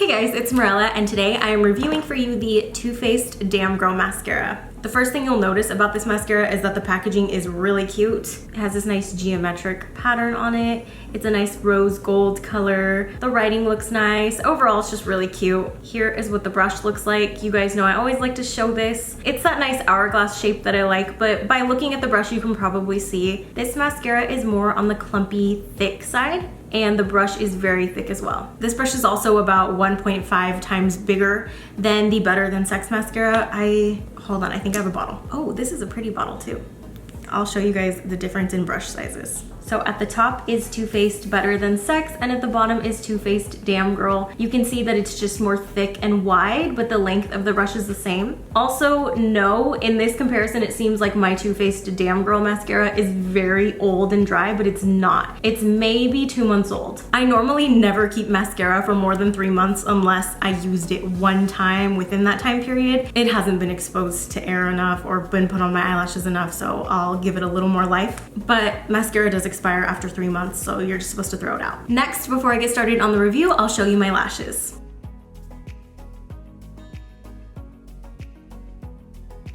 Hey guys, it's Mirella, and today I am reviewing for you the Too Faced Damn Girl Mascara. The first thing you'll notice about this mascara is that the packaging is really cute. It has this nice geometric pattern on it. It's a nice rose gold color. The writing looks nice. Overall, it's just really cute. Here is what the brush looks like. You guys know I always like to show this. It's that nice hourglass shape that I like, but by looking at the brush, you can probably see this mascara is more on the clumpy, thick side, and the brush is very thick as well. This brush is also about 1.5 times bigger than the Better Than Sex mascara. Hold on, I think I have a bottle. Oh, this is a pretty bottle too. I'll show you guys the difference in brush sizes. So at the top is Too Faced Better Than Sex, and at the bottom is Too Faced Damn Girl. You can see that it's just more thick and wide, but the length of the brush is the same. Also, no, in this comparison, it seems like my Too Faced Damn Girl mascara is very old and dry, but it's not. It's maybe 2 months old. I normally never keep mascara for more than 3 months unless I used it one time within that time period. It hasn't been exposed to air enough or been put on my eyelashes enough, so I'll give it a little more life. But mascara does expire after 3 months, so you're just supposed to throw it out. Next, before I get started on the review, I'll show you my lashes.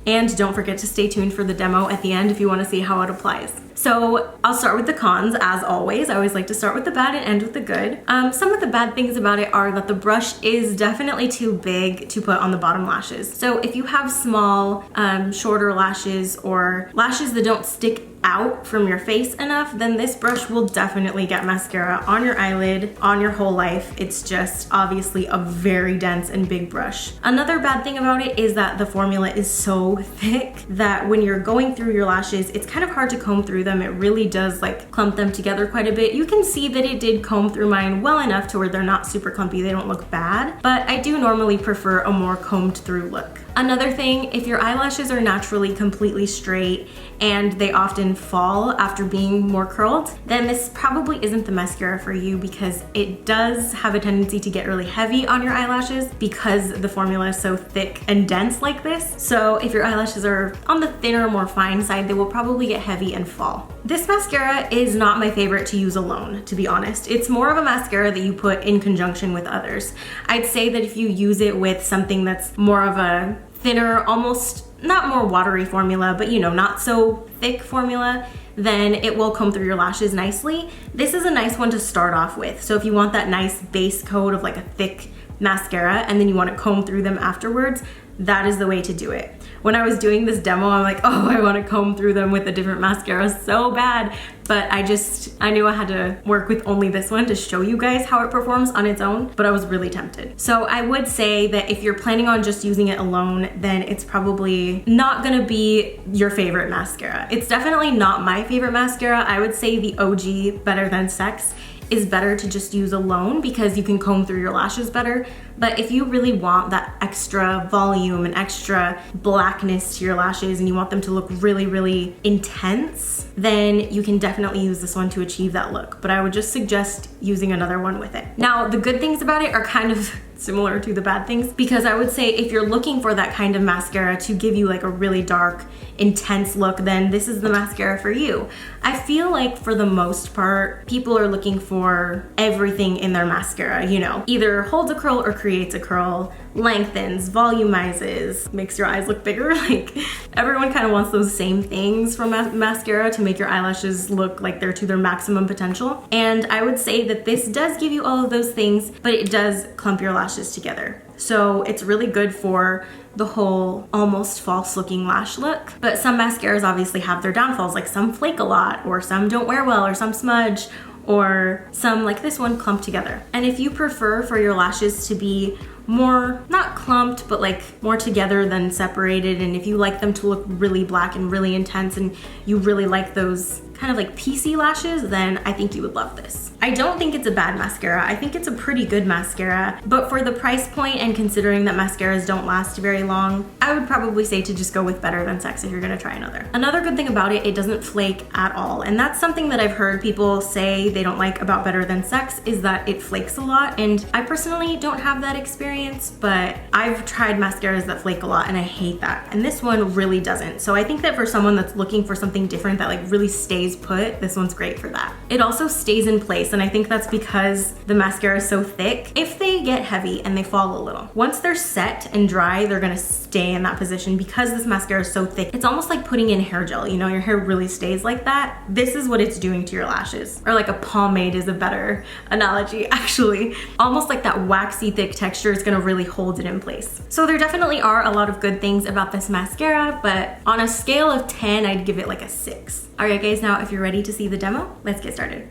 And don't forget to stay tuned for the demo at the end if you want to see how it applies. So I'll start with the cons, as always. I always like to start with the bad and end with the good. Some of the bad things about it are that the brush is definitely too big to put on the bottom lashes. So if you have small, shorter lashes or lashes that don't stick out from your face enough, then this brush will definitely get mascara on your eyelid, on your whole life. It's just obviously a very dense and big brush. Another bad thing about it is that the formula is so thick that when you're going through your lashes, it's kind of hard to comb through them. It really does like clump them together quite a bit. You can see that it did comb through mine well enough to where they're not super clumpy. They don't look bad, but I do normally prefer a more combed through look. Another thing, if your eyelashes are naturally completely straight and they often fall after being more curled, then this probably isn't the mascara for you because it does have a tendency to get really heavy on your eyelashes because the formula is so thick and dense like this. So if your eyelashes are on the thinner, more fine side, they will probably get heavy and fall. This mascara is not my favorite to use alone, to be honest. It's more of a mascara that you put in conjunction with others. I'd say that if you use it with something that's more of a thinner, almost not more watery formula, but you know, not so thick formula, then it will comb through your lashes nicely. This is a nice one to start off with. So if you want that nice base coat of like a thick mascara and then you want to comb through them afterwards, that is the way to do it. When I was doing this demo, I'm like, oh, I want to comb through them with a different mascara so bad. But I knew I had to work with only this one to show you guys how it performs on its own, but I was really tempted. So I would say that if you're planning on just using it alone, then it's probably not gonna be your favorite mascara. It's definitely not my favorite mascara. I would say the OG Better Than Sex is better to just use alone because you can comb through your lashes better. But if you really want that extra volume and extra blackness to your lashes and you want them to look really, really intense, then you can definitely use this one to achieve that look. But I would just suggest using another one with it. Now, the good things about it are kind of similar to the bad things because I would say if you're looking for that kind of mascara to give you like a really dark, intense look, then this is the mascara for you. I feel like for the most part, people are looking for everything in their mascara, you know, either holds a curl or creates a curl, lengthens, volumizes, makes your eyes look bigger. Like everyone kind of wants those same things from mascara to make your eyelashes look like they're to their maximum potential. And I would say that this does give you all of those things, but it does clump your lashes together. So it's really good for the whole almost false looking lash look. But some mascaras obviously have their downfalls, like some flake a lot, or some don't wear well, or some smudge, or some like this one clump together. And if you prefer for your lashes to be more, not clumped, but like more together than separated, and if you like them to look really black and really intense and you really like those kind of like piecey lashes, then I think you would love this. I don't think it's a bad mascara. I think it's a pretty good mascara, but for the price point and considering that mascaras don't last very long, I would probably say to just go with Better Than Sex if you're gonna try another. Another good thing about it, it doesn't flake at all. And that's something that I've heard people say they don't like about Better Than Sex is that it flakes a lot. And I personally don't have that experience, but I've tried mascaras that flake a lot and I hate that. And this one really doesn't. So I think that for someone that's looking for something different that like really stays stays put, this one's great for that. It also stays in place, and I think that's because the mascara is so thick. If they get heavy and they fall a little, once they're set and dry, they're gonna stay in that position because this mascara is so thick. It's almost like putting in hair gel, you know, your hair really stays like that. This is what it's doing to your lashes. Or like a pomade is a better analogy, actually. Almost like that waxy thick texture is gonna really hold it in place. So there definitely are a lot of good things about this mascara, but on a scale of 10, I'd give it like a 6. All right guys, now if you're ready to see the demo, let's get started.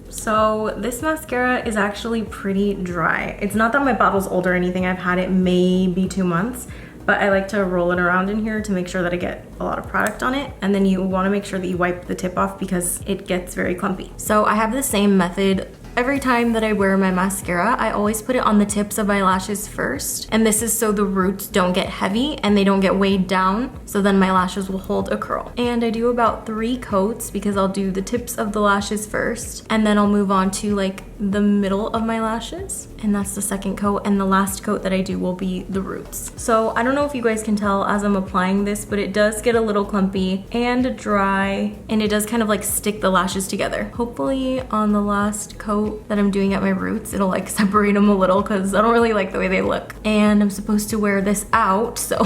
So this mascara is actually pretty dry. It's not that my bottle's old or anything. I've had it maybe 2 months, but I like to roll it around in here to make sure that I get a lot of product on it. And then you wanna make sure that you wipe the tip off because it gets very clumpy. So I have the same method. Every time that I wear my mascara, I always put it on the tips of my lashes first. And this is so the roots don't get heavy and they don't get weighed down. So then my lashes will hold a curl. And I do about 3 coats because I'll do the tips of the lashes first. And then I'll move on to like the middle of my lashes. And that's the second coat. And the last coat that I do will be the roots. So I don't know if you guys can tell as I'm applying this, but it does get a little clumpy and dry. And it does kind of like stick the lashes together. Hopefully on the last coat that I'm doing at my roots, it'll like separate them a little because I don't really like the way they look. And I'm supposed to wear this out, so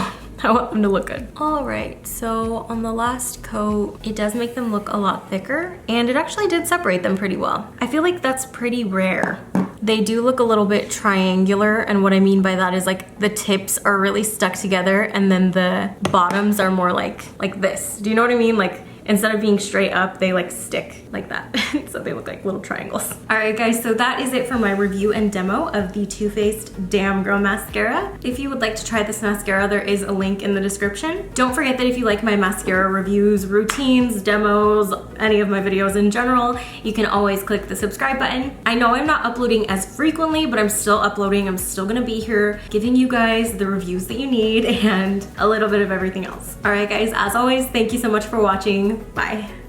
I want them to look good. All right, so on the last coat, it does make them look a lot thicker, and it actually did separate them pretty well. I feel like that's pretty rare. They do look a little bit triangular, and what I mean by that is like the tips are really stuck together and then the bottoms are more like this. Do you know what I mean? Like instead of being straight up, they like stick like that. So they look like little triangles. All right guys, so that is it for my review and demo of the Too Faced Damn Girl Mascara. If you would like to try this mascara, there is a link in the description. Don't forget that if you like my mascara reviews, routines, demos, any of my videos in general, you can always click the subscribe button. I know I'm not uploading as frequently, but I'm still uploading. I'm still gonna be here giving you guys the reviews that you need and a little bit of everything else. All right guys, as always, thank you so much for watching. Bye.